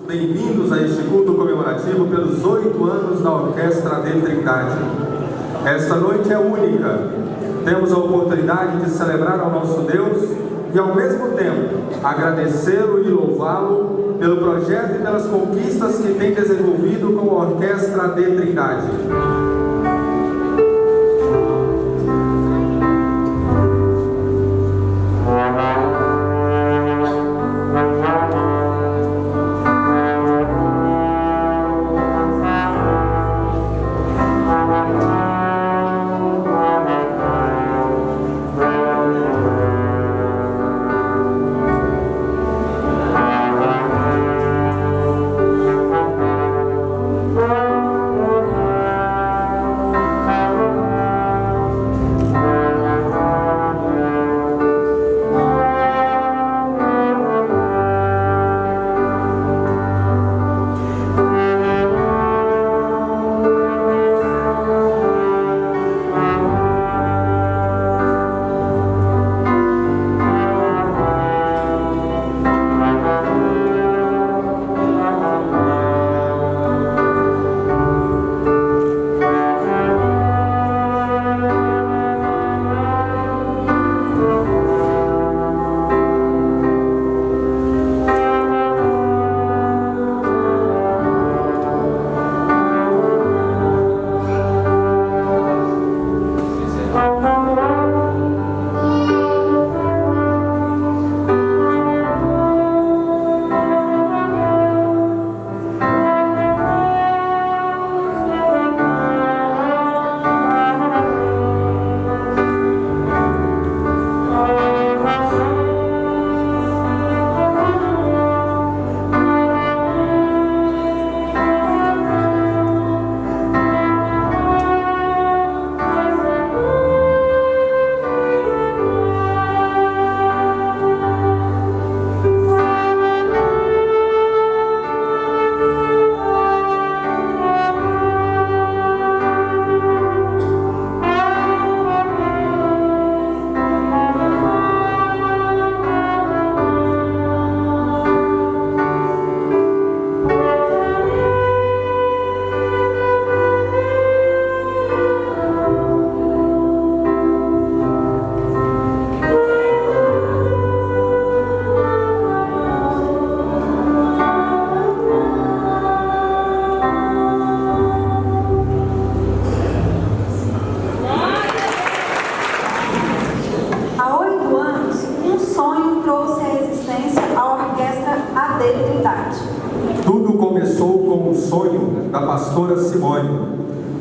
Bem-vindos a este culto comemorativo pelos 8 anos da Orquestra de Trindade. Esta noite é única. Temos a oportunidade de celebrar ao nosso Deus e, ao mesmo tempo, agradecê-lo e louvá-lo pelo projeto e pelas conquistas que tem desenvolvido com a Orquestra de Trindade.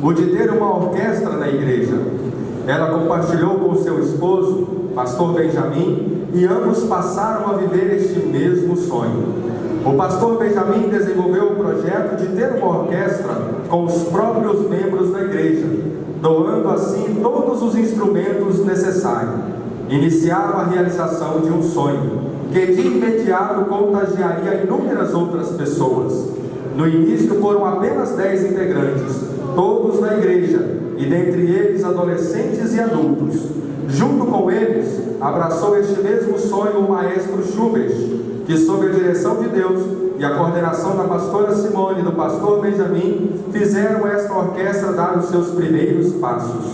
O de ter uma orquestra na igreja. Ela compartilhou com seu esposo, pastor Benjamin, e ambos passaram a viver este mesmo sonho. O pastor Benjamin desenvolveu o projeto de ter uma orquestra com os próprios membros da igreja, doando assim todos os instrumentos necessários. Iniciava a realização de um sonho, que de imediato contagiaria inúmeras outras pessoas. No início foram apenas 10 integrantes, todos na igreja, e dentre eles adolescentes e adultos. Junto com eles, abraçou este mesmo sonho o maestro Schubert, que sob a direção de Deus e a coordenação da pastora Simone e do pastor Benjamin, fizeram esta orquestra dar os seus primeiros passos.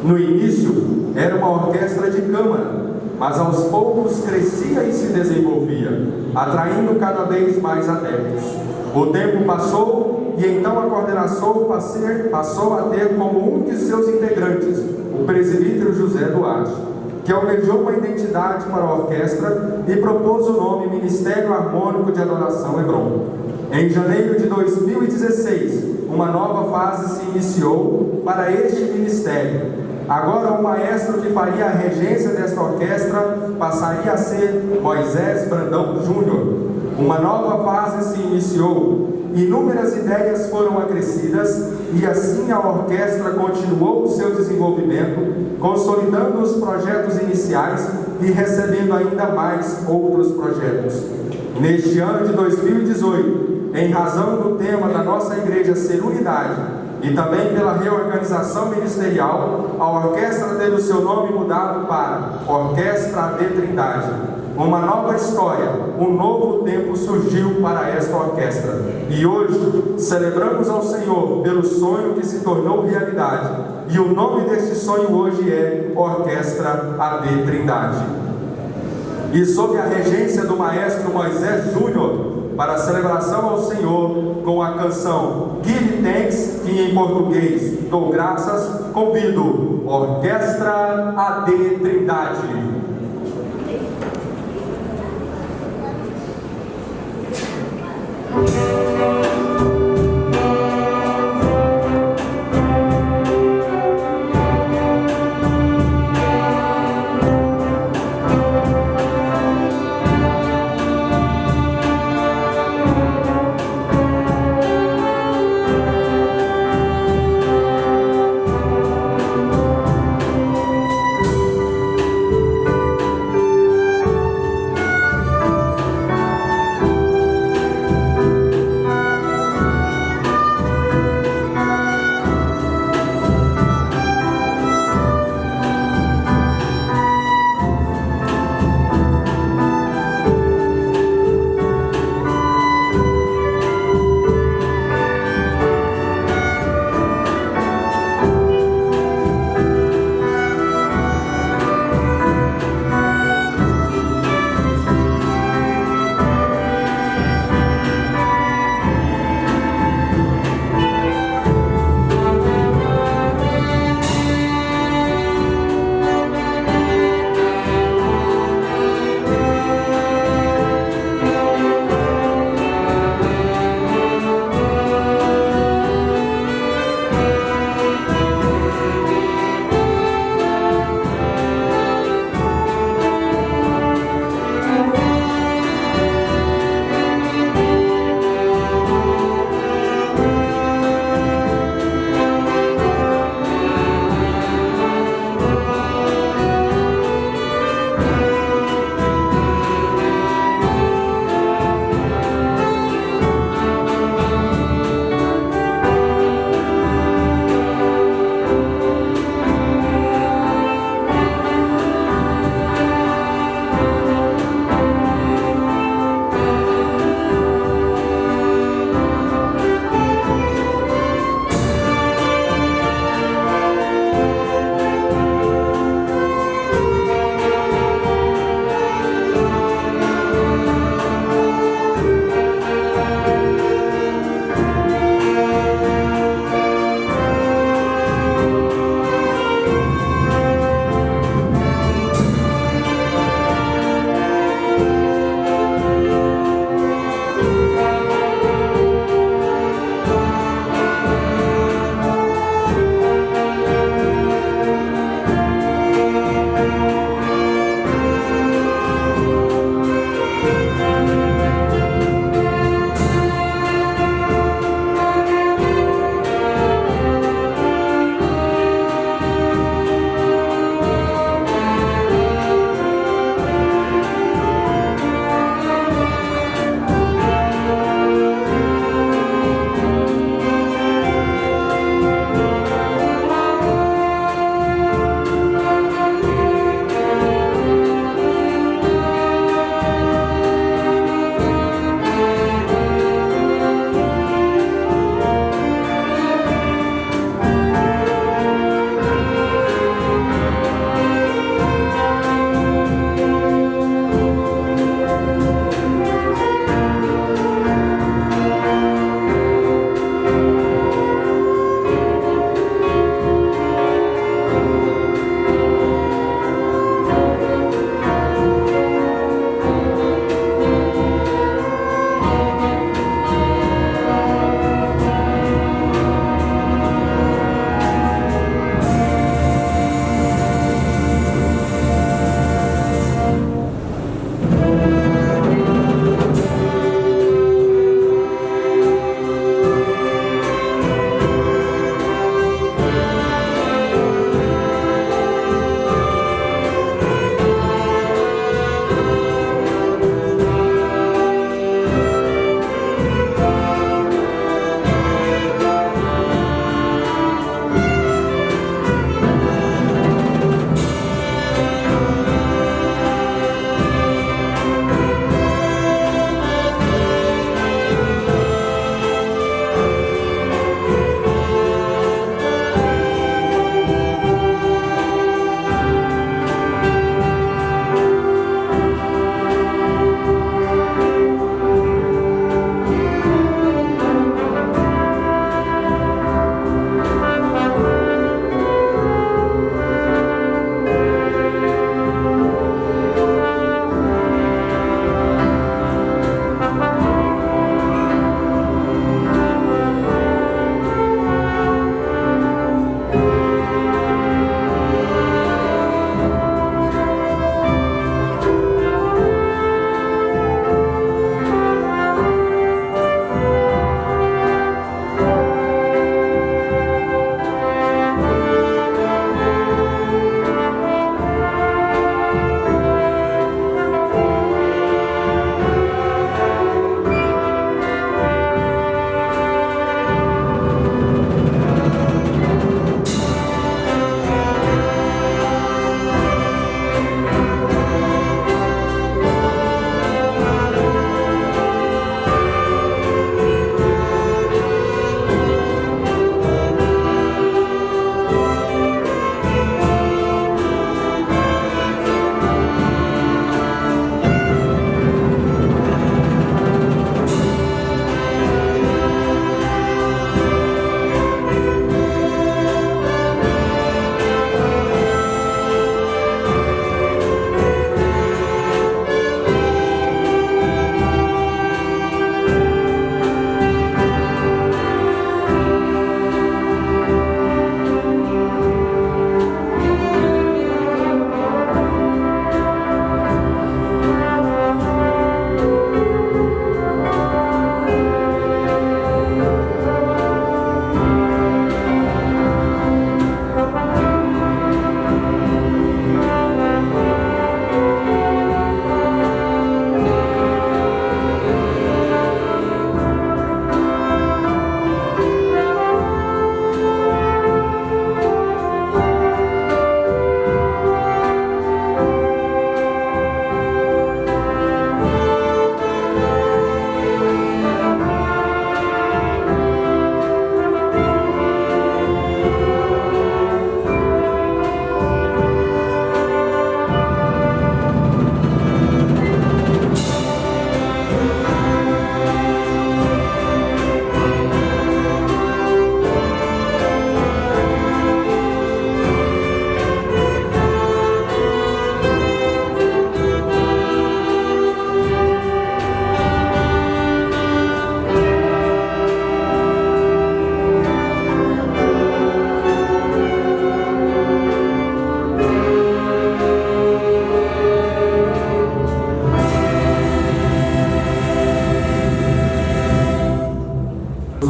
No início, era uma orquestra de câmara, mas aos poucos crescia e se desenvolvia, atraindo cada vez mais adeptos. O tempo passou e então a coordenação passou a ter como um de seus integrantes o presbítero José Duarte, que almejou uma identidade para a orquestra e propôs o nome Ministério Harmônico de Adoração Hebron. Em janeiro de 2016, uma nova fase se iniciou para este ministério. Agora o maestro que faria a regência desta orquestra passaria a ser Moisés Brandão Júnior. Uma nova fase se iniciou, inúmeras ideias foram acrescidas e assim a orquestra continuou o seu desenvolvimento, consolidando os projetos iniciais e recebendo ainda mais outros projetos. Neste ano de 2018, em razão do tema da nossa igreja ser unidade e também pela reorganização ministerial, a orquestra teve o seu nome mudado para Orquestra de Trindade. uma nova história, um novo tempo surgiu para esta orquestra. E hoje celebramos ao Senhor pelo sonho que se tornou realidade. E o nome deste sonho hoje é Orquestra AD Trindade. E sob a regência do maestro Moisés Júnior, para a celebração ao Senhor com a canção Give Thanks, que em português dou graças, convido Orquestra AD Trindade.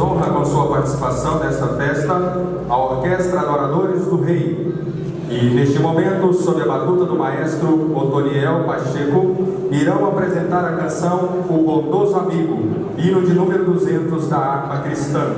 honra com sua participação nesta festa a Orquestra Adoradores do Rei. E neste momento, sob a batuta do maestro Otoniel Pacheco, irão apresentar a canção O Bondoso Amigo, hino de número 200 da harpa cristã.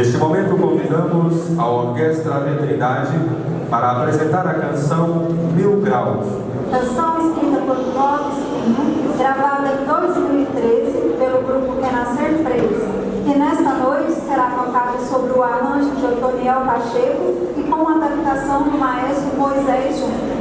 Neste momento convidamos a Orquestra da Trindade para apresentar a canção Mil Graus. Canção escrita por Clóvis Pinho, gravada em 2013 pelo grupo Renascer 13, que nesta noite será tocada sobre o arranjo de Otoniel Pacheco e com a adaptação do maestro Moisés Júnior.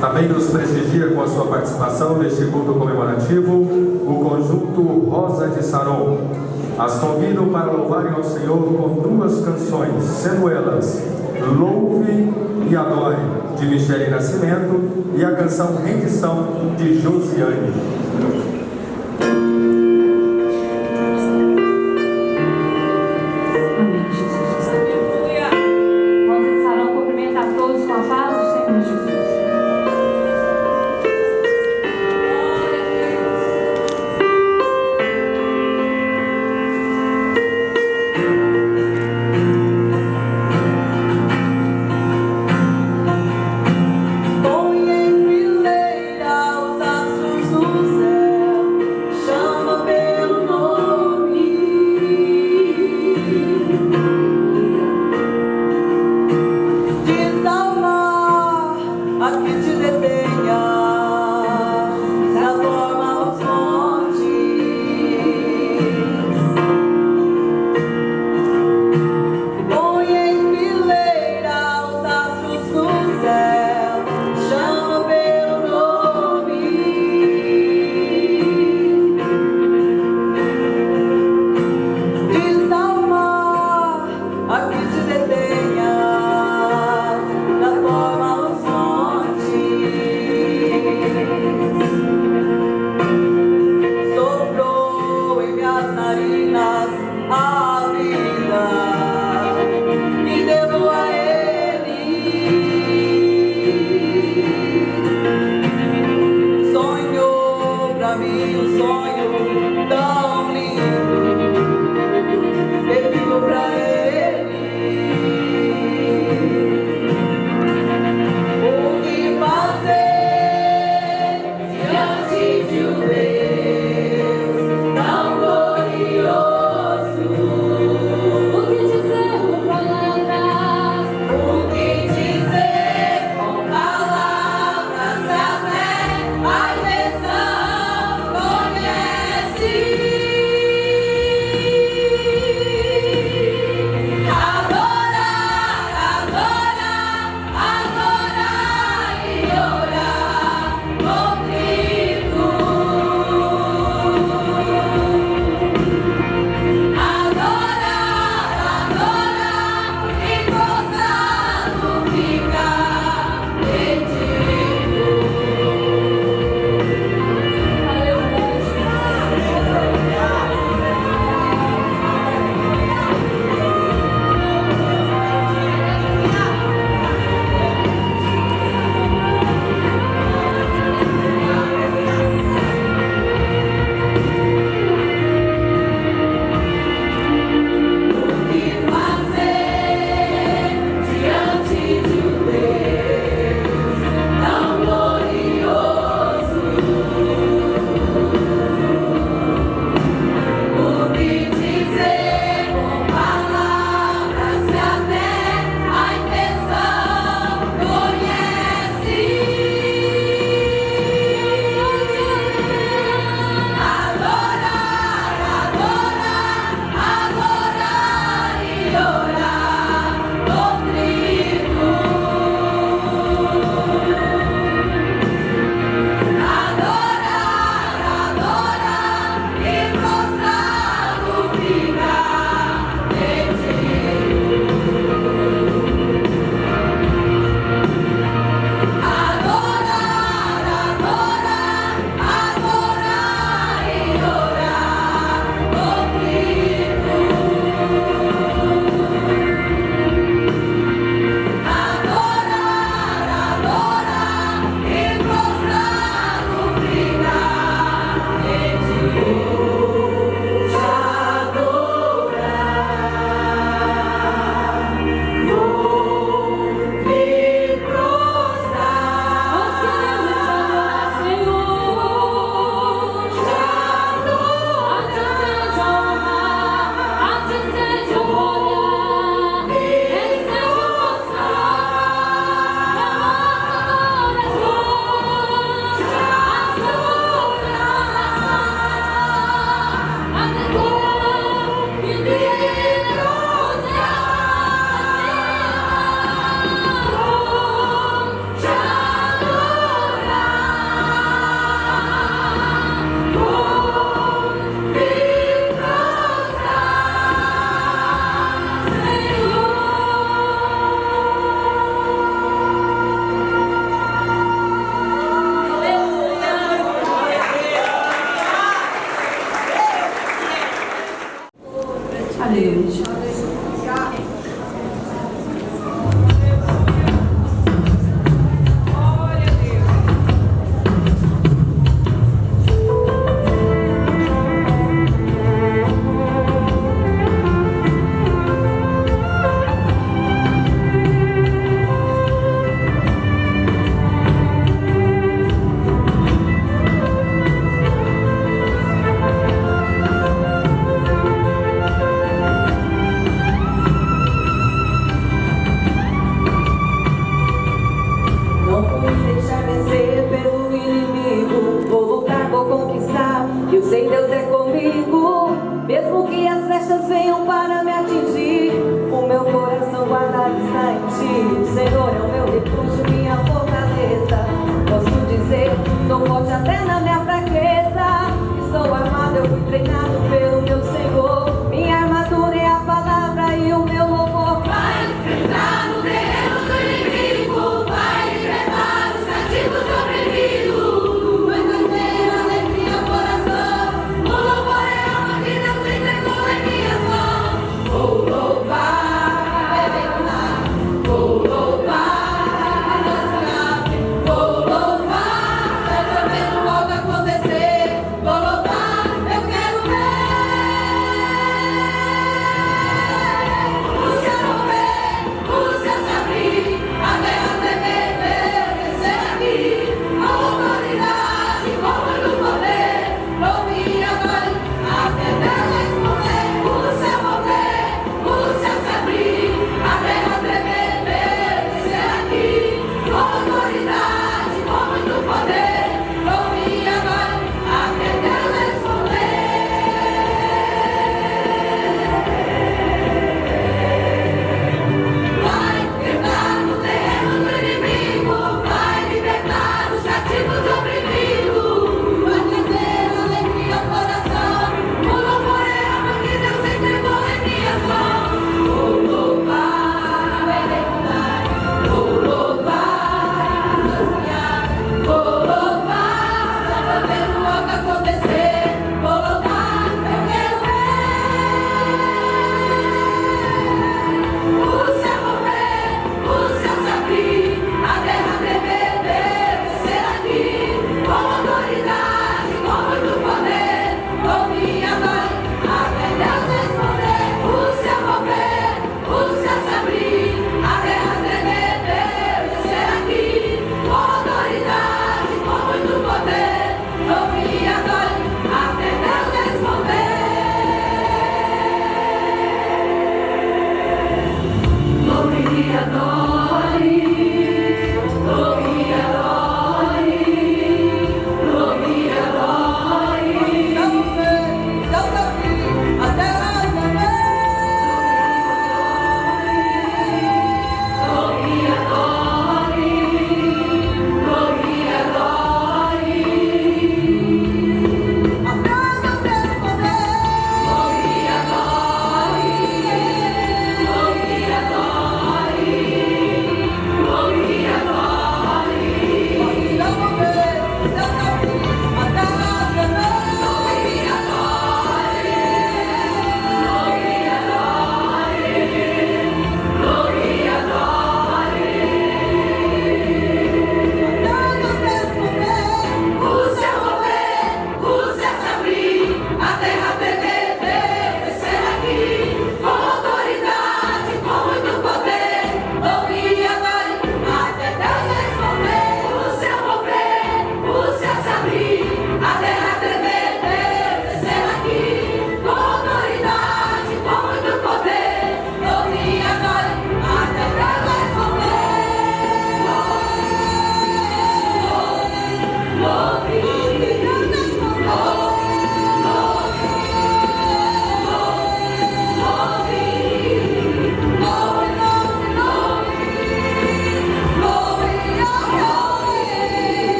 Também nos prestigia com a sua participação neste culto comemorativo o conjunto Rosa de Saron. As convido para louvarem ao Senhor com duas canções, sendo elas Louve e Adore, de Michele Nascimento, e a canção Rendição, de Josiane.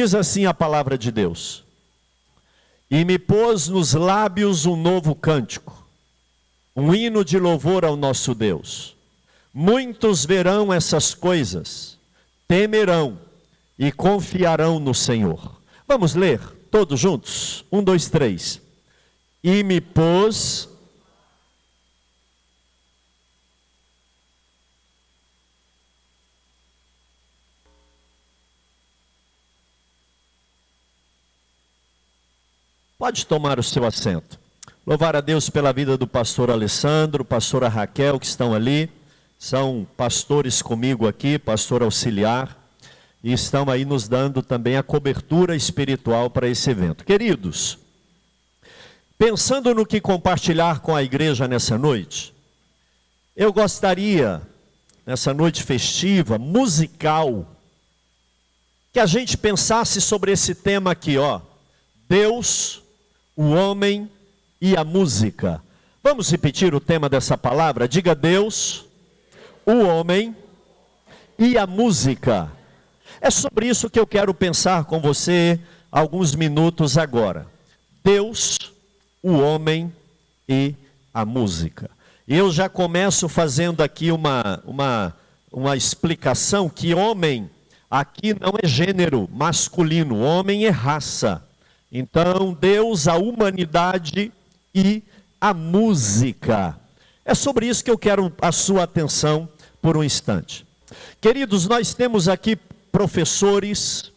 Diz assim a palavra de Deus: e me pôs nos lábios um novo cântico, um hino de louvor ao nosso Deus. Muitos verão essas coisas, temerão e confiarão no Senhor. Vamos ler todos juntos? 1, 2, 3. E me pôs... Pode tomar o seu assento. Louvar a Deus pela vida do pastor Alessandro, pastora Raquel, que estão ali. São pastores comigo aqui, pastor auxiliar. E estão aí nos dando também a cobertura espiritual para esse evento. Queridos, pensando no que compartilhar com a igreja nessa noite, eu gostaria, nessa noite festiva, musical, que a gente pensasse sobre esse tema aqui, ó. Deus, o homem e a música. Vamos repetir o tema dessa palavra? Diga: Deus, o homem e a música. É sobre isso que eu quero pensar com você alguns minutos agora. Deus, o homem e a música. Eu já começo fazendo aqui uma explicação que homem aqui não é gênero masculino, homem é raça. Então, Deus, a humanidade e a música. É sobre isso que eu quero a sua atenção por um instante. Queridos, nós temos aqui professores,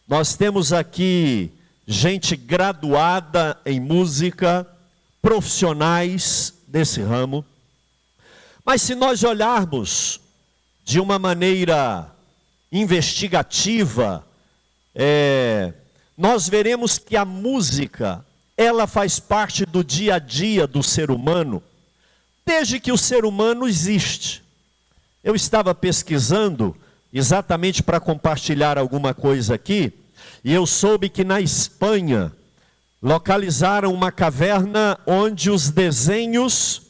nós temos aqui gente graduada em música, profissionais desse ramo. Mas se nós olharmos de uma maneira investigativa, nós veremos que a música, ela faz parte do dia a dia do ser humano, desde que o ser humano existe. Eu estava pesquisando exatamente para compartilhar alguma coisa aqui, e eu soube que na Espanha localizaram uma caverna onde os desenhos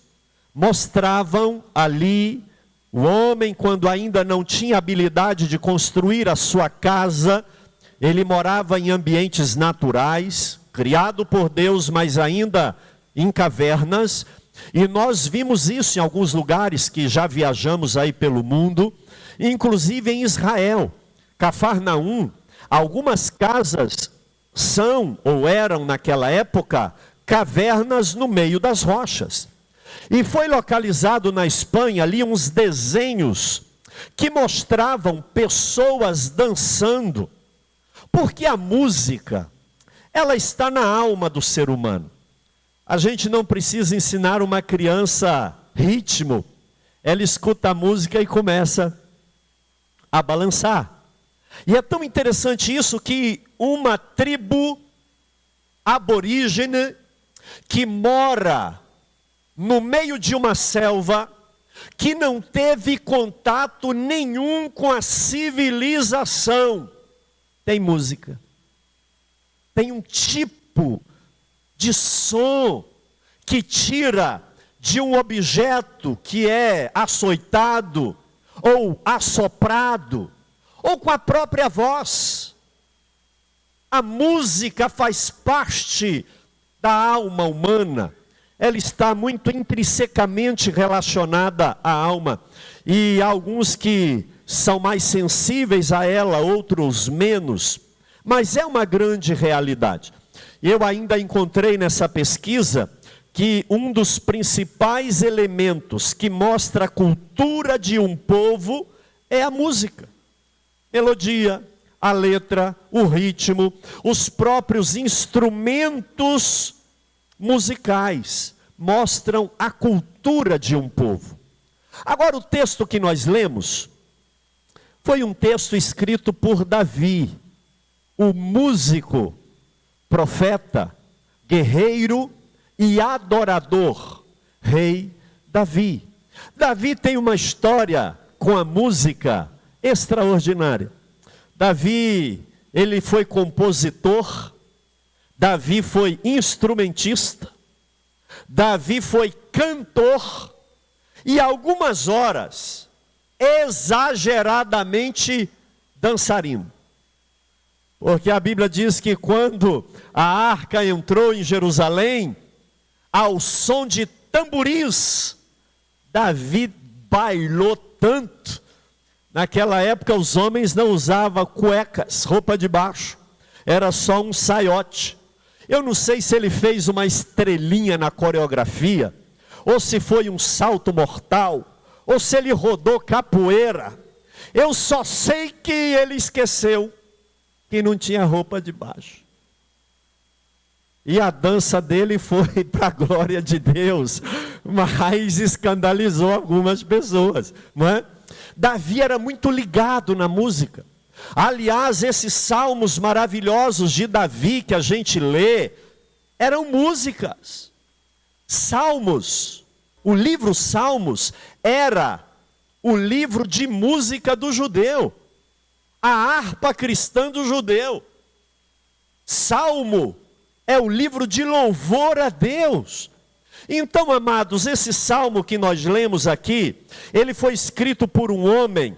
mostravam ali o homem, quando ainda não tinha habilidade de construir a sua casa. Ele morava em ambientes naturais, criado por Deus, mas ainda em cavernas. E nós vimos isso em alguns lugares que já viajamos aí pelo mundo, inclusive em Israel, Cafarnaum. Algumas casas são ou eram naquela época cavernas no meio das rochas. E foi localizado na Espanha ali uns desenhos que mostravam pessoas dançando. Porque a música, ela está na alma do ser humano. A gente não precisa ensinar uma criança ritmo. Ela escuta a música e começa a balançar. E é tão interessante isso que uma tribo aborígene que mora no meio de uma selva, que não teve contato nenhum com a civilização, tem música, tem um tipo de som que tira de um objeto que é açoitado ou assoprado, ou com a própria voz. A música faz parte da alma humana, ela está muito intrinsecamente relacionada à alma, e alguns que são mais sensíveis a ela, outros menos, mas é uma grande realidade. Eu ainda encontrei nessa pesquisa que um dos principais elementos que mostra a cultura de um povo é a música. Melodia, a letra, o ritmo, os próprios instrumentos musicais mostram a cultura de um povo. Agora, o texto que nós lemos foi um texto escrito por Davi, o músico, profeta, guerreiro e adorador, rei Davi. Davi tem uma história com a música extraordinária. Davi, ele foi compositor, Davi foi instrumentista, Davi foi cantor, e algumas horas exageradamente dançarino. Porque a Bíblia diz que quando a arca entrou em Jerusalém, ao som de tamborins, Davi bailou tanto. Naquela época os homens não usavam cuecas, roupa de baixo, era só um saiote. Eu não sei se ele fez uma estrelinha na coreografia, ou se foi um salto mortal, ou se ele rodou capoeira. Eu só sei que ele esqueceu que não tinha roupa de baixo. E a dança dele foi para a glória de Deus, mas escandalizou algumas pessoas, não é? Davi era muito ligado na música. Aliás, esses salmos maravilhosos de Davi que a gente lê, eram músicas. Salmos, o livro Salmos era o livro de música do judeu, a harpa cristã do judeu. Salmo é o livro de louvor a Deus. Então, amados, esse salmo que nós lemos aqui, ele foi escrito por um homem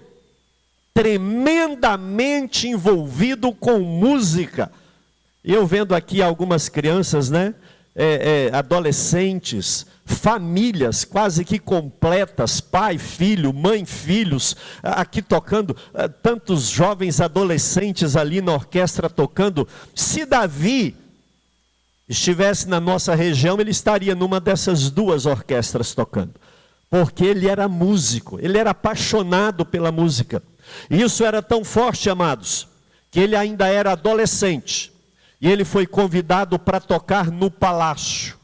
tremendamente envolvido com música. E eu vendo aqui algumas crianças, né? Adolescentes, famílias quase que completas, pai, filho, mãe, filhos, aqui tocando, tantos jovens adolescentes ali na orquestra tocando. Se Davi estivesse na nossa região, ele estaria numa dessas duas orquestras tocando, porque ele era músico, ele era apaixonado pela música. E isso era tão forte, amados, que ele ainda era adolescente, e ele foi convidado para tocar no palácio.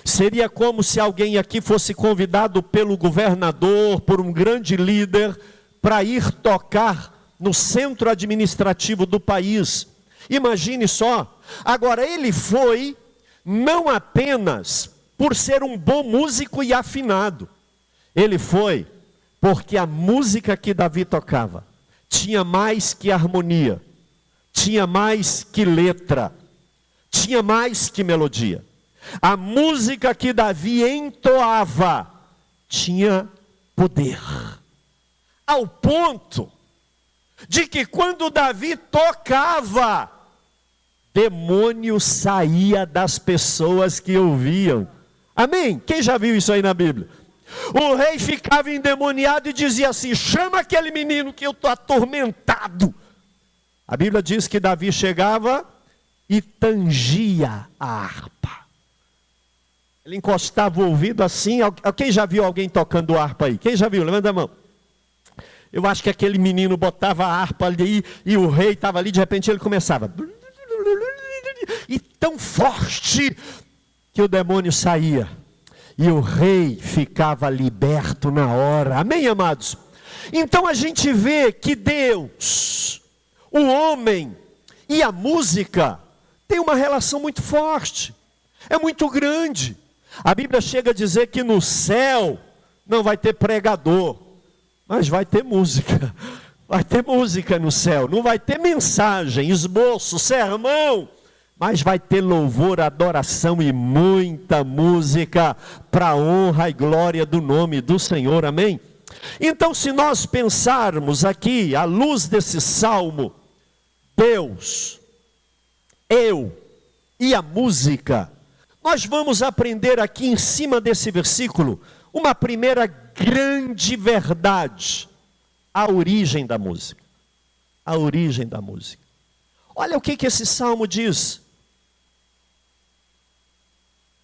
Seria como se alguém aqui fosse convidado pelo governador, por um grande líder, para ir tocar no centro administrativo do país. Imagine só. Agora, ele foi não apenas por ser um bom músico e afinado. Ele foi porque a música que Davi tocava tinha mais que harmonia, tinha mais que letra, tinha mais que melodia. A música que Davi entoava tinha poder, ao ponto de que quando Davi tocava, demônio saía das pessoas que ouviam. Amém? Quem já viu isso aí na Bíblia? O rei ficava endemoniado e dizia assim: chama aquele menino que eu estou atormentado. A Bíblia diz que Davi chegava e tangia a harpa. Ele encostava o ouvido assim. Quem já viu alguém tocando harpa aí? Quem já viu? Levanta a mão. Eu acho que aquele menino botava a harpa ali e o rei estava ali, de repente ele começava. E tão forte que o demônio saía. E o rei ficava liberto na hora. Amém, amados? Então a gente vê que Deus, o homem e a música tem uma relação muito forte. É muito grande. A Bíblia chega a dizer que no céu não vai ter pregador, mas vai ter música. Vai ter música no céu. Não vai ter mensagem, esboço, sermão, mas vai ter louvor, adoração e muita música para a honra e glória do nome do Senhor. Amém? Então, se nós pensarmos aqui, à luz desse salmo, Deus, eu e a música, nós vamos aprender aqui em cima desse versículo uma primeira grande verdade: a origem da música. A origem da música. Olha o que esse salmo diz: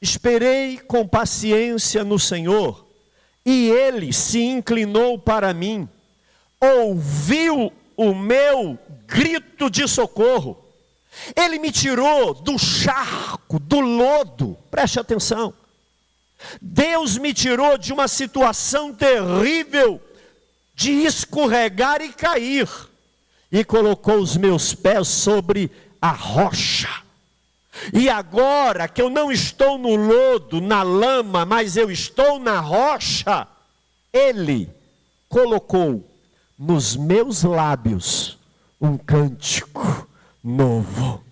esperei com paciência no Senhor, e Ele se inclinou para mim, ouviu o meu grito de socorro. Ele me tirou do charco, do lodo. Preste atenção. Deus me tirou de uma situação terrível, de escorregar e cair, e colocou os meus pés sobre a rocha. E agora que eu não estou no lodo, na lama, mas eu estou na rocha, Ele colocou nos meus lábios um cântico novo.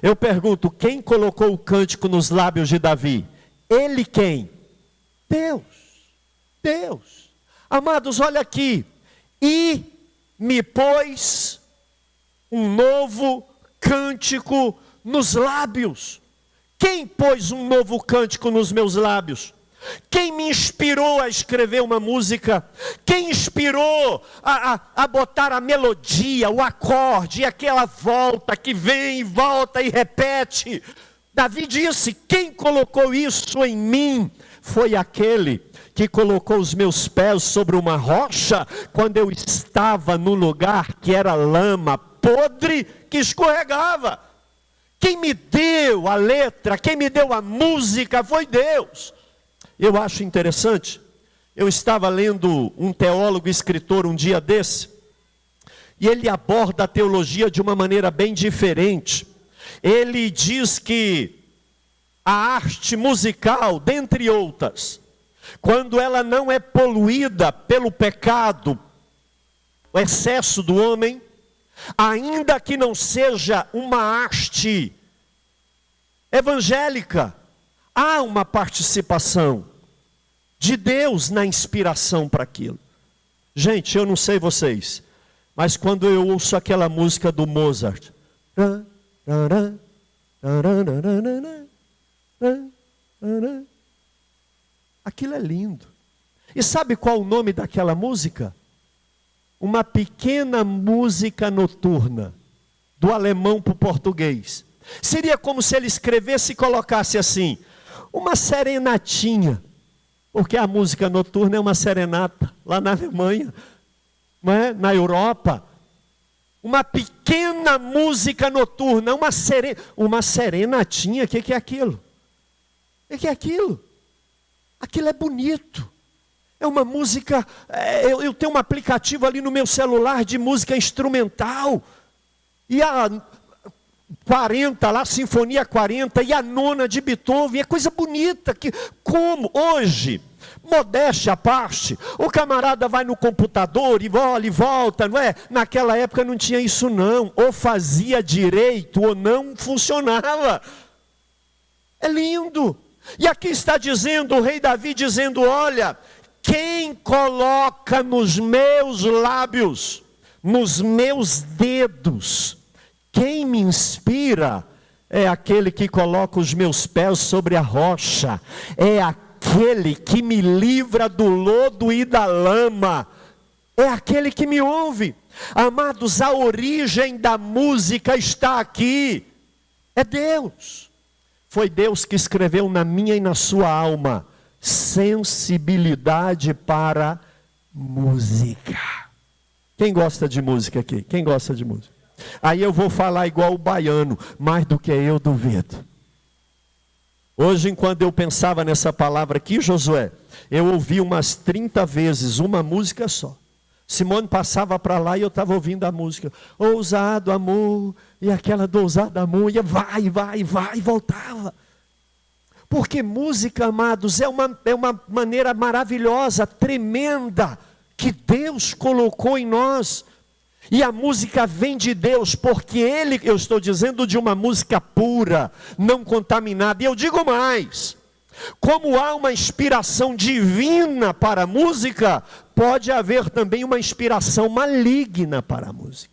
Eu pergunto, quem colocou o cântico nos lábios de Davi? Ele quem? Deus. Deus. Amados, olha aqui. E me pôs um novo cântico nos lábios. Quem pôs um novo cântico nos meus lábios? Quem me inspirou a escrever uma música? Quem inspirou a botar a melodia, o acorde, aquela volta que vem e volta e repete? Davi disse: quem colocou isso em mim? Foi aquele que colocou os meus pés sobre uma rocha, quando eu estava num lugar que era lama podre, que escorregava. Quem me deu a letra, quem me deu a música foi Deus. Eu acho interessante, eu estava lendo um teólogo e escritor um dia desse, e ele aborda a teologia de uma maneira bem diferente. Ele diz que a arte musical, dentre outras, quando ela não é poluída pelo pecado, o excesso do homem, ainda que não seja uma arte evangélica, há uma participação de Deus na inspiração para aquilo. Gente, eu não sei vocês, mas quando eu ouço aquela música do Mozart, aquilo é lindo. E sabe qual o nome daquela música? Uma pequena música noturna, do alemão para o português. Seria como se ele escrevesse e colocasse assim: uma serenatinha, porque a música noturna é uma serenata, lá na Alemanha, não é? Na Europa. Uma pequena música noturna, uma serenatinha. O que é aquilo? O que é aquilo? Aquilo é bonito. É uma música, eu tenho um aplicativo ali no meu celular de música instrumental. E a 40 lá, Sinfonia 40, e a nona de Beethoven, é coisa bonita. Como hoje, modéstia à parte, o camarada vai no computador e olha e volta, não é? Naquela época não tinha isso não, ou fazia direito ou não funcionava. É lindo. E aqui está dizendo, o rei Davi dizendo: olha, quem coloca nos meus lábios, nos meus dedos, quem me inspira, é aquele que coloca os meus pés sobre a rocha, é aquele que me livra do lodo e da lama, é aquele que me ouve. Amados, a origem da música está aqui, é Deus. Foi Deus que escreveu na minha e na sua alma sensibilidade para música. Quem gosta de música aqui? Quem gosta de música? Aí eu vou falar igual o baiano, mais do que eu duvido. Hoje, enquanto eu pensava nessa palavra aqui, Josué, eu ouvi umas 30 vezes uma música só. Simone passava para lá e eu estava ouvindo a música. Ousado amor, e aquela do ousado amor, ia vai, e voltava. Porque música, amados, é uma maneira maravilhosa, tremenda, que Deus colocou em nós. E a música vem de Deus, porque eu estou dizendo de uma música pura, não contaminada. E eu digo mais, como há uma inspiração divina para a música, pode haver também uma inspiração maligna para a música.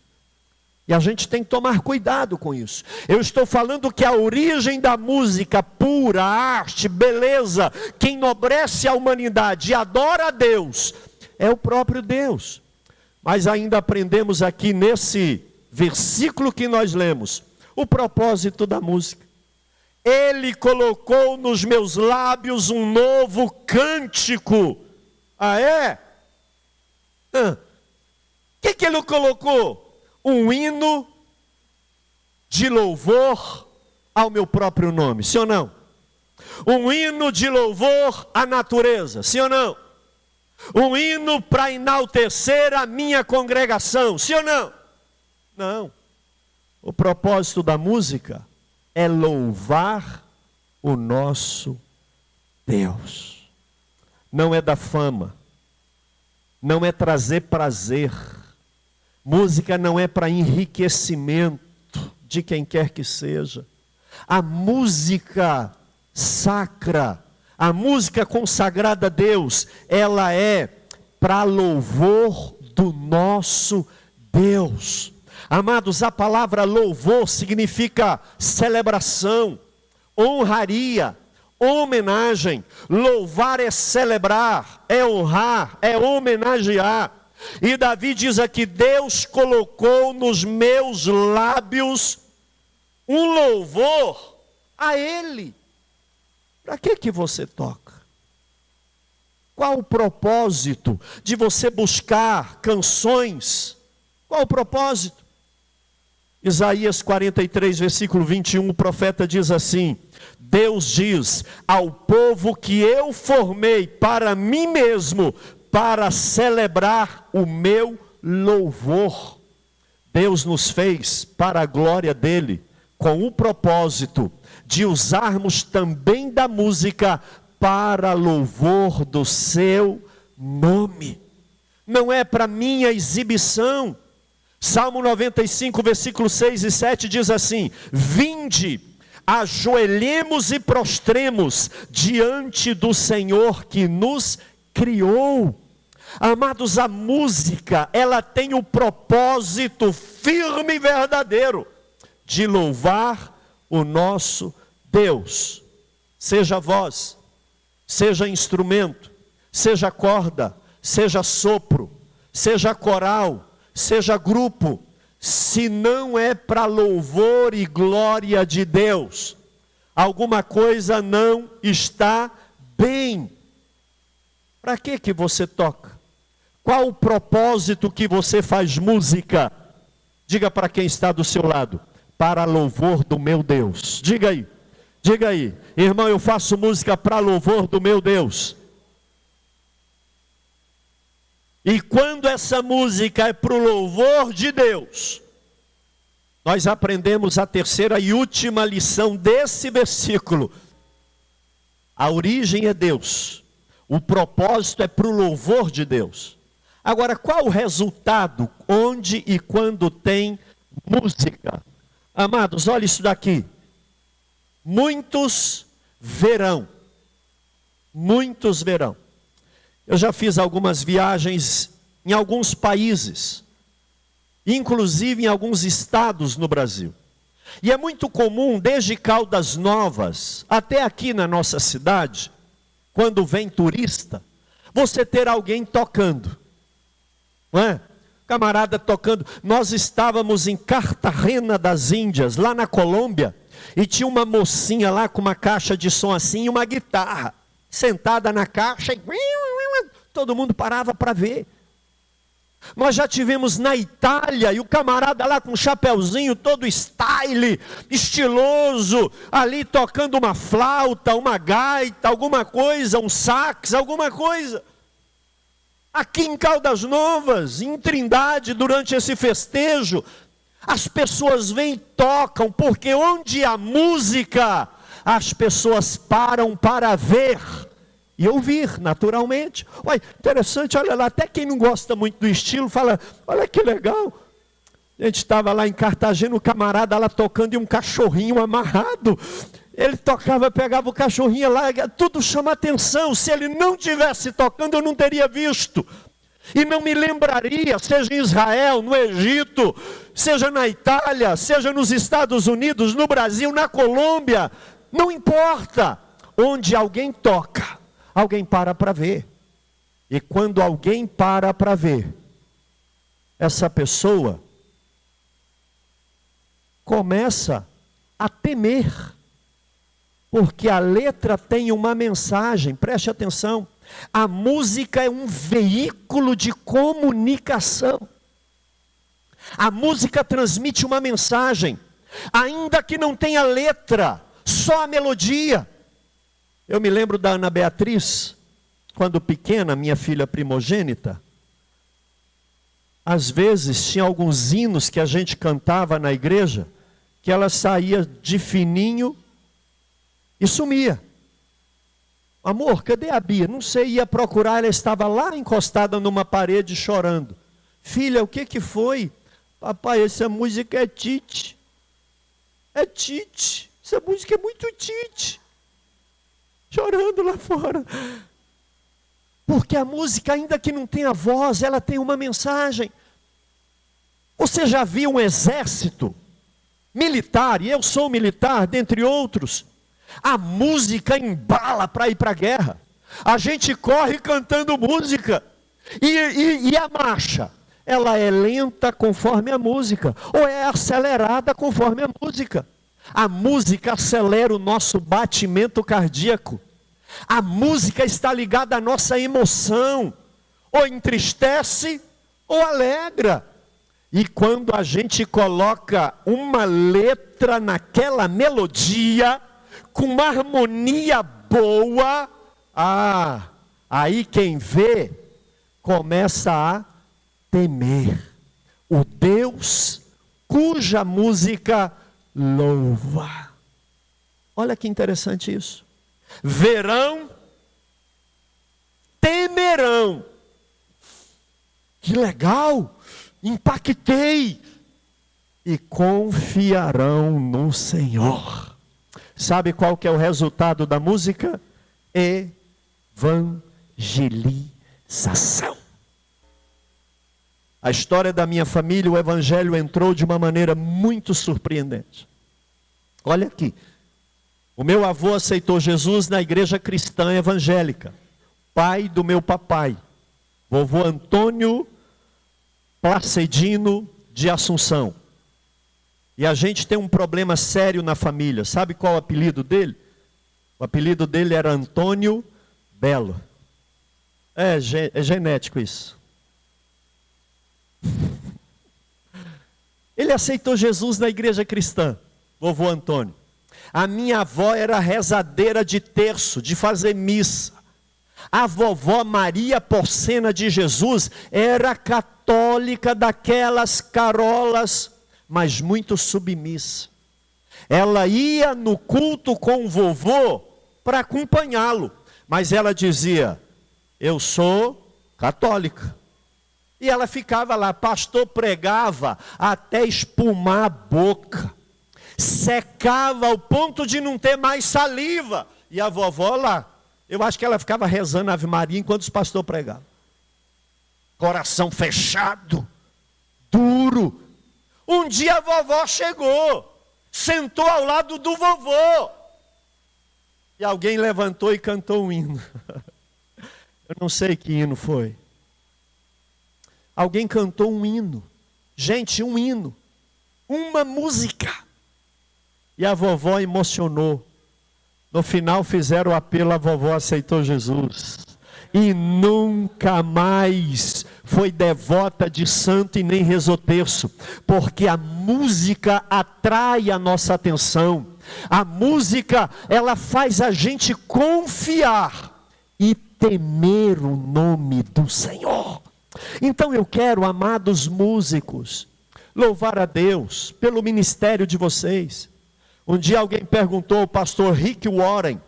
E a gente tem que tomar cuidado com isso. Eu estou falando que a origem da música pura, arte, beleza, que enobrece a humanidade e adora a Deus, é o próprio Deus. Mas ainda aprendemos aqui nesse versículo que nós lemos, o propósito da música. Ele colocou nos meus lábios um novo cântico. Ah, é? O que ele colocou? Um hino de louvor ao meu próprio nome, sim ou não? Um hino de louvor à natureza, sim ou não? Um hino para enaltecer a minha congregação, sim ou não? Não. O propósito da música é louvar o nosso Deus. Não é da fama, não é trazer prazer. Música não é para enriquecimento de quem quer que seja. A música sacra, a música consagrada a Deus, ela é para louvor do nosso Deus. Amados, a palavra louvor significa celebração, honraria, homenagem. Louvar é celebrar, é honrar, é homenagear. E Davi diz aqui: Deus colocou nos meus lábios um louvor a Ele. Para que você toca? Qual o propósito de você buscar canções? Qual o propósito? Isaías 43, versículo 21, o profeta diz assim: Deus diz ao povo que eu formei para mim mesmo, para celebrar o meu louvor. Deus nos fez para a glória dele, com o propósito de usarmos também da música para louvor do seu nome. Não é para minha exibição. Salmo 95, versículos 6 e 7 diz assim: Vinde, ajoelhemos e prostremos diante do Senhor que nos criou. Amados, a música, ela tem o propósito firme e verdadeiro de louvar o nosso Deus. Seja voz, seja instrumento, seja corda, seja sopro, seja coral, seja grupo, se não é para louvor e glória de Deus, alguma coisa não está bem. Para que você toca? Qual o propósito que você faz música? Diga para quem está do seu lado: para louvor do meu Deus. Diga aí, irmão, eu faço música para louvor do meu Deus. E quando essa música é para o louvor de Deus, nós aprendemos a terceira e última lição desse versículo. A origem é Deus, o propósito é para o louvor de Deus. Agora, qual o resultado onde e quando tem música? Amados, olha isso daqui. Muitos verão. Eu já fiz algumas viagens em alguns países, inclusive em alguns estados no Brasil. E é muito comum, desde Caldas Novas até aqui na nossa cidade, quando vem turista, você ter alguém tocando. Não é? Camarada tocando. Nós estávamos em Cartagena das Índias, lá na Colômbia, e tinha uma mocinha lá com uma caixa de som assim e uma guitarra, sentada na caixa, e todo mundo parava para ver. Nós já tivemos na Itália, e o camarada lá com um chapeuzinho todo style, estiloso, ali tocando uma flauta, uma gaita, alguma coisa, um sax, alguma coisa. Aqui em Caldas Novas, em Trindade, durante esse festejo, as pessoas vêm e tocam, porque onde há música, as pessoas param para ver e ouvir, naturalmente. Olha, interessante, olha lá, até quem não gosta muito do estilo, fala, olha que legal. A gente estava lá em Cartagena, o camarada lá tocando e um cachorrinho amarrado. Ele tocava, pegava o cachorrinho lá, tudo chama atenção. Se ele não tivesse tocando, eu não teria visto. E não me lembraria, seja em Israel, no Egito, seja na Itália, seja nos Estados Unidos, no Brasil, na Colômbia, não importa. Onde alguém toca, alguém para ver. E quando alguém para ver, essa pessoa começa a temer, porque a letra tem uma mensagem. Preste atenção, a música é um veículo de comunicação. A música transmite uma mensagem, ainda que não tenha letra, só a melodia. Eu me lembro da Ana Beatriz, quando pequena, minha filha primogênita. Às vezes tinha alguns hinos que a gente cantava na igreja, que ela saía de fininho e sumia. Amor, cadê a Bia? Não sei, ia procurar, ela estava lá encostada numa parede chorando. Filha, o que foi? Papai, essa música é Tite. É Tite. Essa música é muito Tite. Chorando lá fora. Porque a música, ainda que não tenha voz, ela tem uma mensagem. Você já viu um exército militar, e eu sou militar, dentre outros, a música embala para ir para a guerra. A gente corre cantando música. E a marcha? Ela é lenta conforme a música, ou é acelerada conforme a música. A música acelera o nosso batimento cardíaco. A música está ligada à nossa emoção, ou entristece ou alegra. E quando a gente coloca uma letra naquela melodia, com uma harmonia boa, aí quem vê começa a temer o Deus cuja música louva. Olha que interessante isso. Verão, temerão. Que legal, impactei. E confiarão no Senhor. Sabe qual que é o resultado da música? Evangelização. A história da minha família, o evangelho entrou de uma maneira muito surpreendente. Olha aqui. O meu avô aceitou Jesus na igreja cristã evangélica. Pai do meu papai, vovô Antônio Placedino de Assunção. E a gente tem um problema sério na família. Sabe qual o apelido dele? O apelido dele era Antônio Belo. É genético isso. Ele aceitou Jesus na igreja cristã, vovô Antônio. A minha avó era rezadeira de terço, de fazer missa. A vovó Maria Porcena de Jesus era católica, daquelas carolas, mas muito submissa. Ela ia no culto com o vovô para acompanhá-lo, mas ela dizia: eu sou católica. E ela ficava lá, pastor pregava até espumar a boca, secava ao ponto de não ter mais saliva. E a vovó lá, eu acho que ela ficava rezando Ave Maria enquanto os pastores pregavam. Coração fechado, duro. Um dia a vovó chegou, sentou ao lado do vovô. E alguém levantou e cantou um hino. Eu não sei que hino foi. Alguém cantou um hino. Gente, um hino. Uma música. E a vovó emocionou. No final fizeram o apelo, a vovó aceitou Jesus. E nunca mais foi devota de santo e nem rezou terço. Porque a música atrai a nossa atenção. A música, ela faz a gente confiar e temer o nome do Senhor. Então eu quero, amados músicos, louvar a Deus pelo ministério de vocês. Um dia alguém perguntou ao pastor Rick Warren.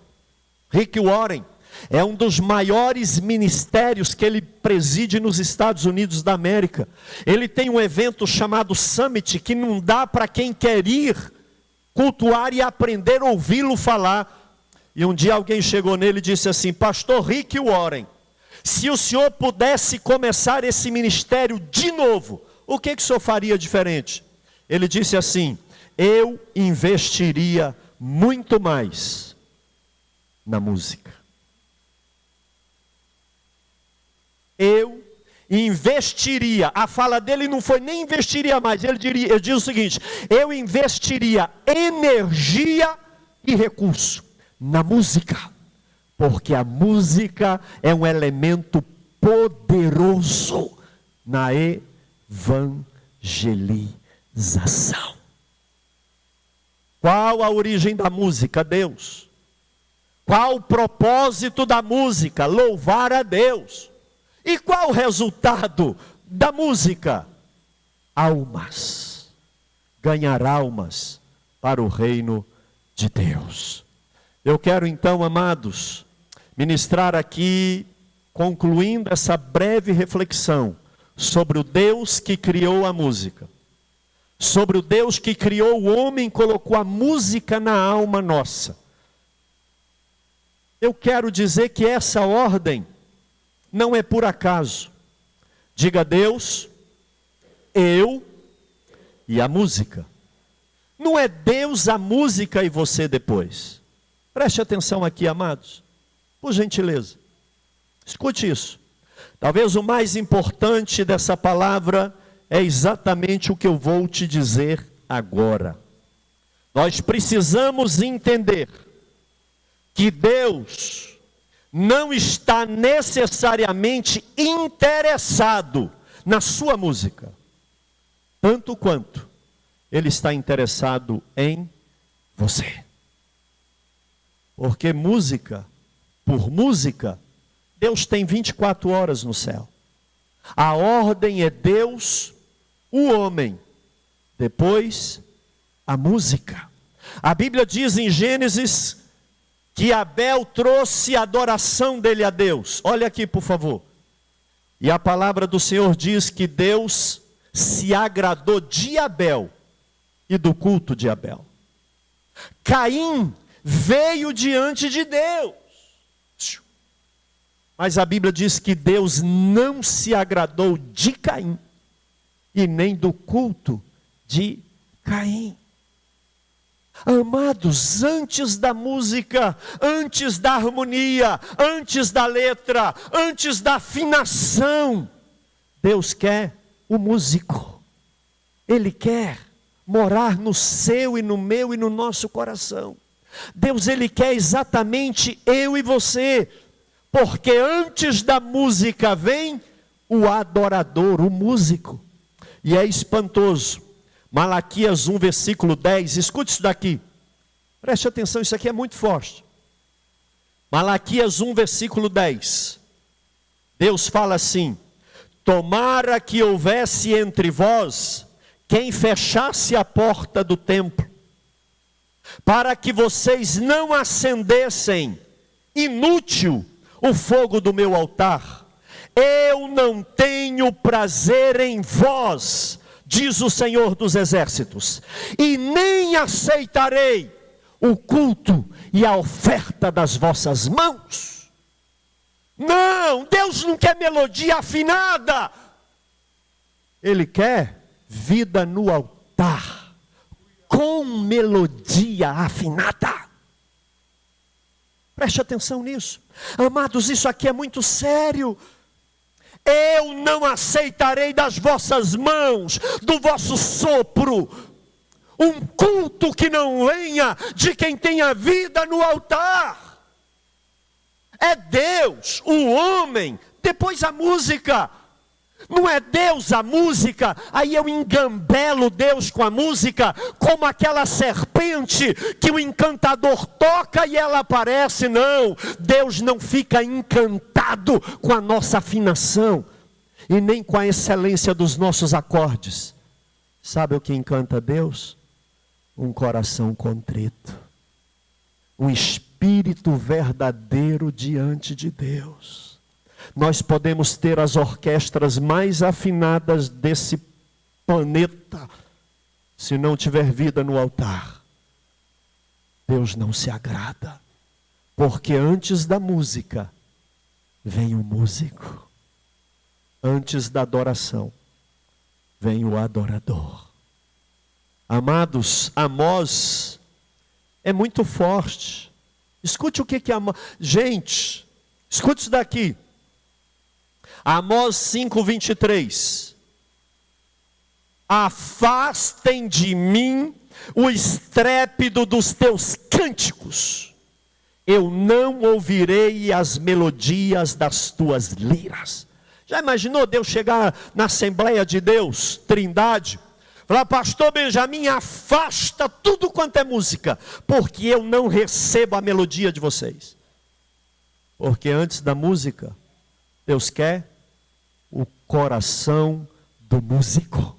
Rick Warren é um dos maiores ministérios que ele preside nos Estados Unidos da América. Ele tem um evento chamado Summit, que não dá para quem quer ir cultuar e aprender a ouvi-lo falar. E um dia alguém chegou nele e disse assim: pastor Rick Warren, se o senhor pudesse começar esse ministério de novo, o que o senhor faria diferente? Ele disse assim: eu investiria muito mais na música. Eu investiria, a fala dele não foi nem investiria mais, ele diz o seguinte: eu investiria energia e recurso na música. Porque a música é um elemento poderoso na evangelização. Qual a origem da música? Deus. Qual o propósito da música? Louvar a Deus. E qual o resultado da música? Almas. Ganhar almas para o reino de Deus. Eu quero então, amados, ministrar aqui, concluindo essa breve reflexão sobre o Deus que criou a música, sobre o Deus que criou o homem e colocou a música na alma nossa. Eu quero dizer que essa ordem não é por acaso. Diga: Deus, eu e a música. Não é Deus, a música e você depois. Preste atenção aqui, amados. Por gentileza. Escute isso. Talvez o mais importante dessa palavra é exatamente o que eu vou te dizer agora. Nós precisamos entender que Deus não está necessariamente interessado na sua música, tanto quanto Ele está interessado em você. Porque música, por música, Deus tem 24 horas no céu. A ordem é Deus, o homem, depois a música. A Bíblia diz em Gênesis que Abel trouxe a adoração dele a Deus. Olha aqui, por favor. E a palavra do Senhor diz que Deus se agradou de Abel e do culto de Abel. Caim veio diante de Deus. Mas a Bíblia diz que Deus não se agradou de Caim e nem do culto de Caim. Amados, antes da música, antes da harmonia, antes da letra, antes da afinação, Deus quer o músico. Ele quer morar no seu e no meu e no nosso coração. Deus, Ele quer exatamente eu e você, porque antes da música vem o adorador, o músico. E é espantoso. Malaquias 1, versículo 10, escute isso daqui. Preste atenção, isso aqui é muito forte. Malaquias 1, versículo 10. Deus fala assim: tomara que houvesse entre vós quem fechasse a porta do templo, para que vocês não acendessem inútil o fogo do meu altar. Eu não tenho prazer em vós, diz o Senhor dos Exércitos, e nem aceitarei o culto e a oferta das vossas mãos. Não, Deus não quer melodia afinada. Ele quer vida no altar, com melodia afinada. Preste atenção nisso. Amados, isso aqui é muito sério. Eu não aceitarei das vossas mãos, do vosso sopro, um culto que não venha de quem tem a vida no altar. É Deus, o homem, depois a música. Não é Deus a música, aí eu engambelo Deus com a música, como aquela serpente que o encantador toca e ela aparece. Não, Deus não fica encantado com a nossa afinação e nem com a excelência dos nossos acordes. Sabe o que encanta Deus? Um coração contrito, um espírito verdadeiro diante de Deus. Nós podemos ter as orquestras mais afinadas desse planeta, se não tiver vida no altar, Deus não se agrada, porque antes da música vem o músico, antes da adoração vem o adorador. Amados, Amós é muito forte. Escute o que é Amós. Gente, escute isso daqui. Amós 5:23. Afastem de mim o estrépito dos teus cânticos, eu não ouvirei as melodias das tuas liras. Já imaginou Deus chegar na Assembleia de Deus, Trindade, falar: pastor Benjamin, afasta tudo quanto é música, porque eu não recebo a melodia de vocês. Porque antes da música, Deus quer o coração do músico.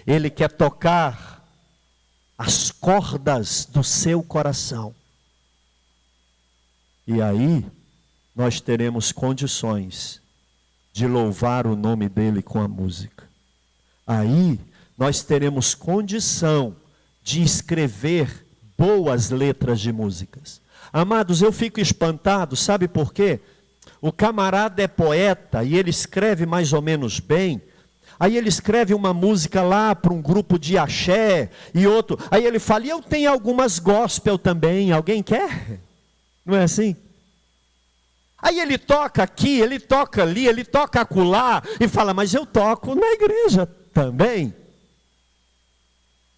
Ele quer tocar as cordas do seu coração. E aí, nós teremos condições de louvar o nome dele com a música. Aí, nós teremos condição de escrever boas letras de músicas. Amados, eu fico espantado, sabe por quê? O camarada é poeta e ele escreve mais ou menos bem, Aí ele escreve uma música lá para um grupo de axé e outro. Aí ele fala, e eu tenho algumas gospel também, alguém quer? Não é assim? Aí ele toca aqui, ele toca ali, ele toca acolá e fala, mas eu toco na igreja também.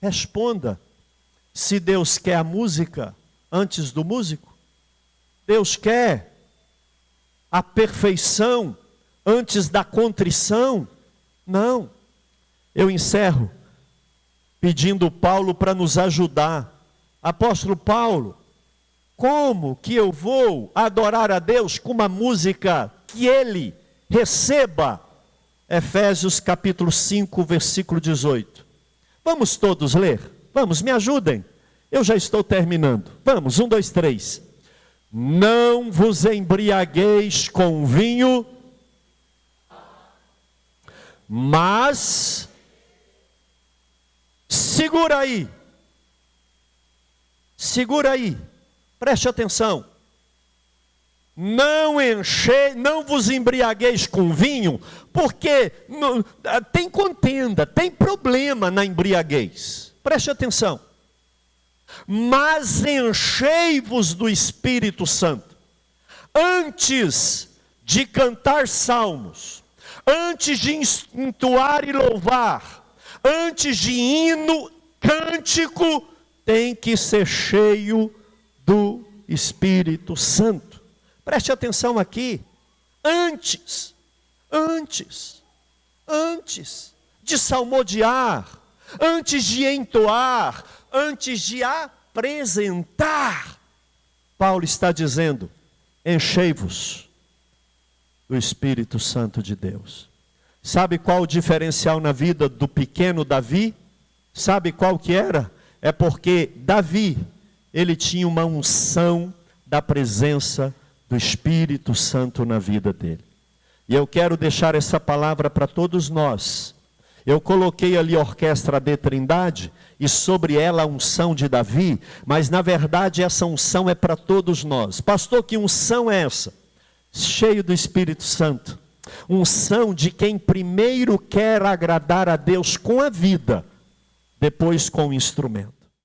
Responda, se Deus quer a música antes do músico, Deus quer a perfeição antes da contrição. Não. Eu encerro pedindo Paulo para nos ajudar. Apóstolo Paulo, como que eu vou adorar a Deus com uma música que ele receba? Efésios capítulo 5, versículo 18. Vamos todos ler? Vamos, me ajudem. Eu já estou terminando. Vamos, 1, 2, 3. Não vos embriagueis com vinho, mas, segura aí, preste atenção, não vos embriagueis com vinho, porque tem contenda, tem problema na embriaguez, preste atenção, mas enchei-vos do Espírito Santo, antes de cantar salmos, antes de entoar e louvar, antes de hino, cântico, tem que ser cheio do Espírito Santo. Preste atenção aqui. Antes de salmodiar, antes de entoar, antes de apresentar, Paulo está dizendo, enchei-vos do Espírito Santo de Deus. Sabe qual o diferencial na vida do pequeno Davi? Sabe qual que era? É porque Davi, ele tinha uma unção da presença do Espírito Santo na vida dele. E eu quero deixar essa palavra para todos nós. Eu coloquei ali a orquestra de Trindade e sobre ela a unção de Davi, mas na verdade essa unção é para todos nós. Pastor, que unção é essa? Cheio do Espírito Santo, unção de quem primeiro quer agradar a Deus com a vida, depois com o instrumento.